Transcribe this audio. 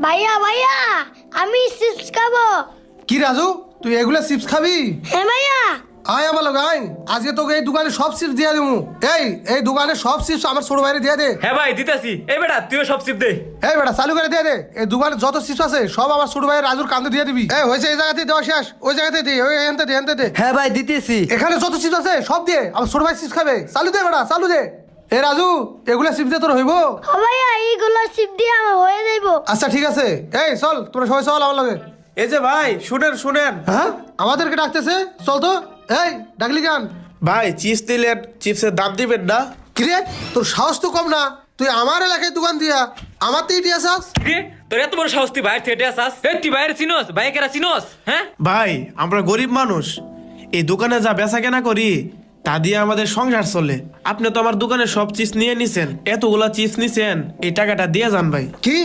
ভাইয়া ভাইয়া আমি চিপস খাবো। কি রাজু, তুই এগুলা চিপস খাবি? হ্যাঁ ভাইয়া। আয় আমার লগে আয়, আজকে তোকে এই দোকানে সব চিপস দিয়ে দেবো। এই দোকানে সব চিপস আমার ছোট ভাইরে দিয়ে দে। হ্যাঁ ভাই দিতেছি। এই বেটা তুইও সব চিপ দে। এই বেটা চালু করে দিয়ে দে। এই দোকানে যত চিপস আছে সব আমার ছোট ভাই রাজুর কান্দে দিয়ে দিবি। এই হয়েছে, এই জায়গাতে দেওয়া শেষ, ওই জায়গাতে দে, ওই এনতে দে, এনতে দে। হ্যাঁ ভাই দিতেছি। এখানে যত চিপস আছে সব দিয়ে, আমার ছোট ভাই চিপস খাবে। চালু দে বেটা, চালু দে। এ রাজু, এগুলা চিপস দিয়ে তোর হইব? ও ভাইয়া এইগুলো চিপ দিয়ে আমার হয়ে যাইবো। আচ্ছা ঠিক আছে, এই চল তোরা সবাই চল আমার লগে। এই যে ভাই শুনেন শুনেন, হ্যাঁ আমাদেরকে ডাকতেছে, চল তো। এই ডাকলি কেন? ভাই চিপস দিলেন, চিপসের দাম দিবেন না? কিরে তোর সাহস তো কম না, তুই আমার এলাকায় দোকান দিয়া আমার তো ইটি আসাস। কি তোর এত বড় সাহস, তুই বাইরে থেকে আসাস? এই তুই বাইরে চিনোস? বাইরে কেরা চিনোস? হ্যাঁ ভাই আমরা গরিব মানুষ, এই দোকানে যা বেচা কেনা করি তা দিয়ে আমাদের সংসার চলে। আপনি তো আমার দোকানে সব চিপস নিয়ে নিছেন, এতগুলা চিপস নিছেন, এই টাকাটা দিয়ে যান ভাই। কি